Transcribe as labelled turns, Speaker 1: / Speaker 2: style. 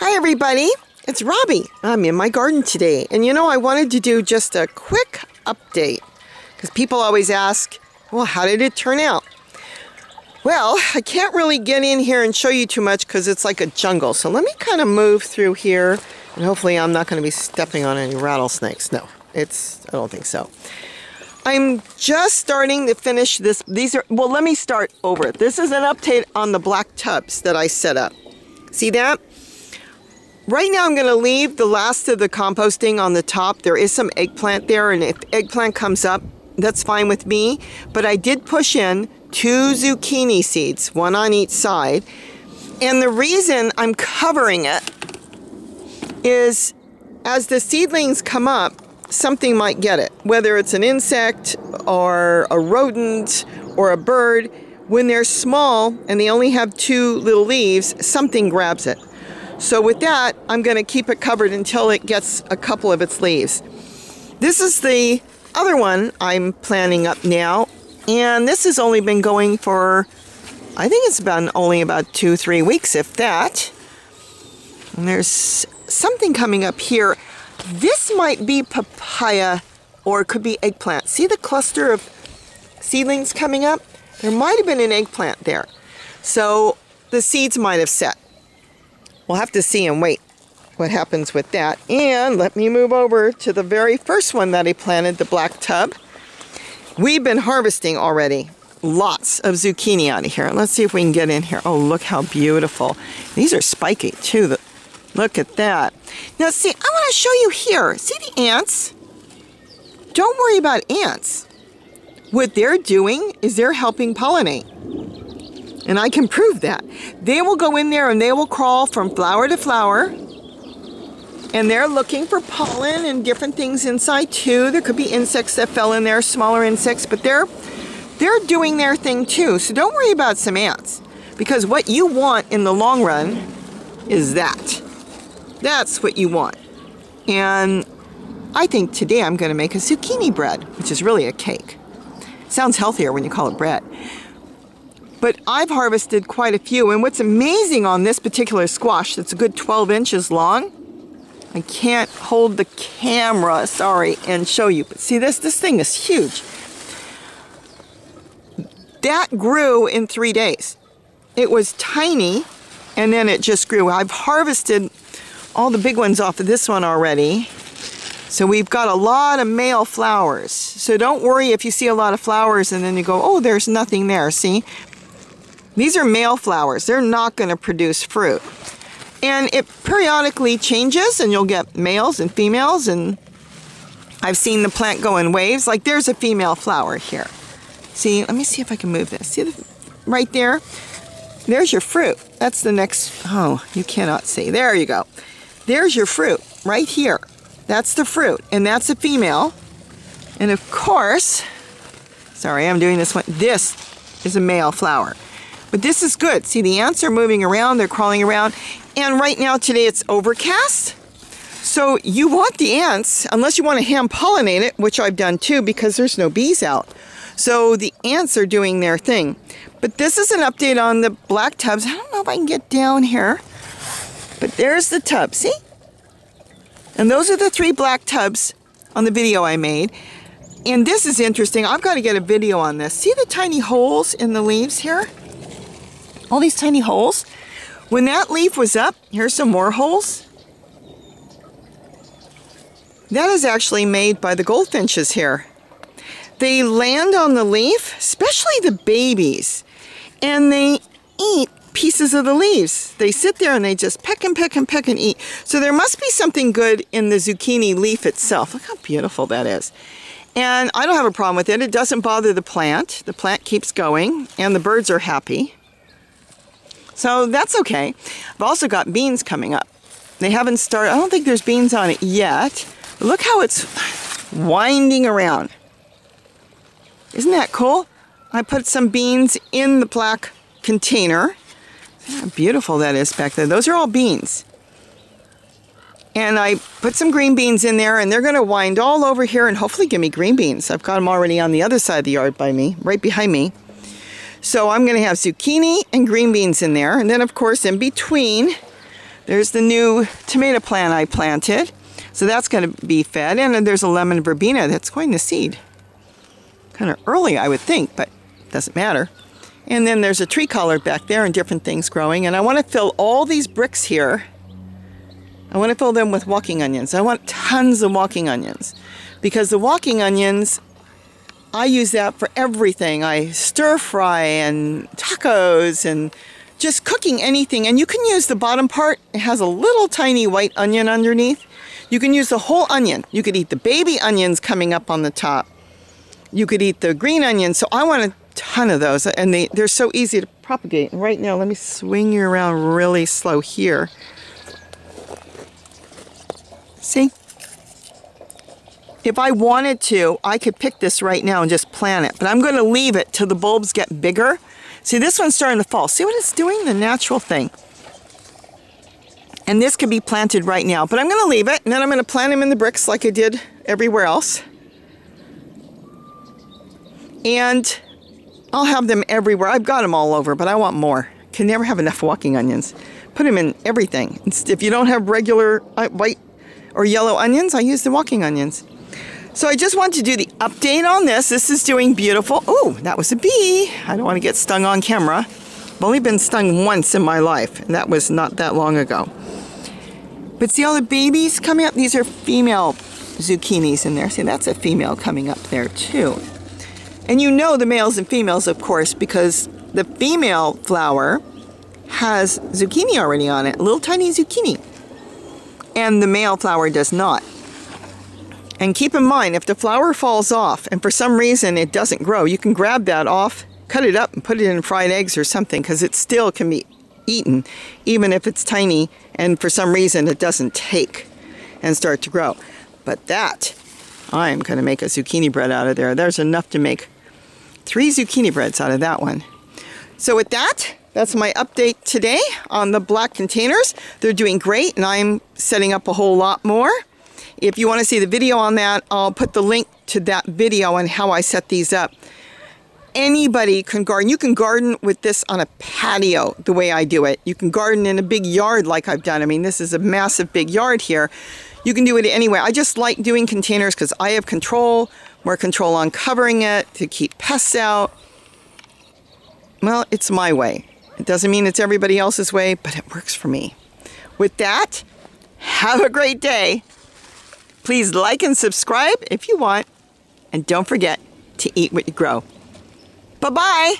Speaker 1: Hi everybody, it's Robbie. I'm in my garden today, and I wanted to do just a quick update because people always ask, well, how did it turn out? Well, I can't really get in here and show you too much because it's like a jungle, so let me kind of move through here, and hopefully I'm not going to be stepping on any rattlesnakes. No, I don't think so. I'm just starting to finish this. Well, let me start over. This is an update on the black tubs that I set up. See that? Right now I'm going to leave the last of the composting on the top. There is some eggplant there, and if eggplant comes up, that's fine with me. But I did push in 2 zucchini seeds, one on each side. And the reason I'm covering it is as the seedlings come up, something might get it. Whether it's an insect or a rodent or a bird, when they're small and they only have 2 little leaves, something grabs it. So with that, I'm going to keep it covered until it gets a couple of its leaves. This is the other one I'm planting up now, and this has only been going for, I think it's been only about 2-3 weeks, if that. And there's something coming up here. This might be papaya, or it could be eggplant. See the cluster of seedlings coming up? There might have been an eggplant there. So the seeds might have set. We'll have to see and wait what happens with that. And let me move over to the very first one that I planted, the black tub. We've been harvesting already lots of zucchini out of here. Let's see if we can get in here. Oh, look how beautiful. These are spiky too. Look at that. Now see, I want to show you here. See the ants? Don't worry about ants. What they're doing is they're helping pollinate. And I can prove that. They will go in there and they will crawl from flower to flower. And they're looking for pollen and different things inside too. There could be insects that fell in there, smaller insects, but they're doing their thing too. So don't worry about some ants. Because what you want in the long run is that. That's what you want. And I think today I'm going to make a zucchini bread, which is really a cake. Sounds healthier when you call it bread. But I've harvested quite a few, and what's amazing on this particular squash that's a good 12 inches long, I can't hold the camera, sorry, and show you, but see this thing is huge. That grew in 3 days. It was tiny, and then it just grew. I've harvested all the big ones off of this one already. So we've got a lot of male flowers. So don't worry if you see a lot of flowers and then you go, oh, there's nothing there, see? These are male flowers. They're not going to produce fruit. And it periodically changes, and you'll get males and females, and I've seen the plant go in waves. Like there's a female flower here. See, let me see if I can move this. See right there? There's your fruit. That's the next, oh, you cannot see. There you go. There's your fruit right here. That's the fruit, and that's a female. And of course, sorry, I'm doing this one. This is a male flower. But this is good. See, the ants are moving around, they're crawling around. And right now, today, it's overcast. So you want the ants, unless you want to hand pollinate it, which I've done too, because there's no bees out. So the ants are doing their thing. But this is an update on the black tubs. I don't know if I can get down here. But there's the tub, see? And those are the 3 black tubs on the video I made. And this is interesting. I've got to get a video on this. See the tiny holes in the leaves here? All these tiny holes. When that leaf was up, here's some more holes. That is actually made by the goldfinches here. They land on the leaf, especially the babies, and they eat pieces of the leaves. They sit there and they just peck and peck and peck and eat. So there must be something good in the zucchini leaf itself. Look how beautiful that is. And I don't have a problem with it. It doesn't bother the plant. The plant keeps going, and the birds are happy. So that's okay. I've also got beans coming up. They haven't started. I don't think there's beans on it yet. But look how it's winding around. Isn't that cool? I put some beans in the black container. See how beautiful that is back there. Those are all beans. And I put some green beans in there, and they're going to wind all over here and hopefully give me green beans. I've got them already on the other side of the yard by me, right behind me. So I'm going to have zucchini and green beans in there. And then, of course, in between, There's the new tomato plant I planted. So that's going to be fed. And then there's a lemon verbena that's going to seed. Kind of early, I would think, but it doesn't matter. And then there's a tree collard back there and different things growing. And I want to fill all these bricks here. I want to fill them with walking onions. I want tons of walking onions. Because the walking onions, I use that for everything. I stir fry and tacos and just cooking anything. And you can use the bottom part. It has a little tiny white onion underneath. You can use the whole onion. You could eat the baby onions coming up on the top. You could eat the green onions. So I want a ton of those. And they're so easy to propagate. And right now, let me swing you around really slow here. See? If I wanted to, I could pick this right now and just plant it. But I'm going to leave it till the bulbs get bigger. See, this one's starting to fall. See what it's doing? The natural thing. And this could be planted right now. But I'm going to leave it, and then I'm going to plant them in the bricks like I did everywhere else. And I'll have them everywhere. I've got them all over, but I want more. Can never have enough walking onions. Put them in everything. If you don't have regular white or yellow onions, I use the walking onions. So I just wanted to do the update on this. This is doing beautiful. Oh, that was a bee. I don't want to get stung on camera. I've only been stung once in my life, and that was not that long ago. But see all the babies coming up? These are female zucchinis in there. See, that's a female coming up there too. And you know the males and females, of course, because the female flower has zucchini already on it, a little tiny zucchini. And the male flower does not. And keep in mind, if the flower falls off and for some reason it doesn't grow, you can grab that off, cut it up and put it in fried eggs or something, because it still can be eaten, even if it's tiny and for some reason it doesn't take and start to grow. But that, I'm going to make a zucchini bread out of there. There's enough to make 3 zucchini breads out of that one. So with that, that's my update today on the black containers. They're doing great, and I'm setting up a whole lot more. If you want to see the video on that, I'll put the link to that video on how I set these up. Anybody can garden. You can garden with this on a patio the way I do it. You can garden in a big yard like I've done. I mean, this is a massive big yard here. You can do it anyway. I just like doing containers because I have control, more control on covering it to keep pests out. Well, it's my way. It doesn't mean it's everybody else's way, but it works for me. With that, have a great day. Please like and subscribe if you want. And don't forget to eat what you grow. Bye-bye.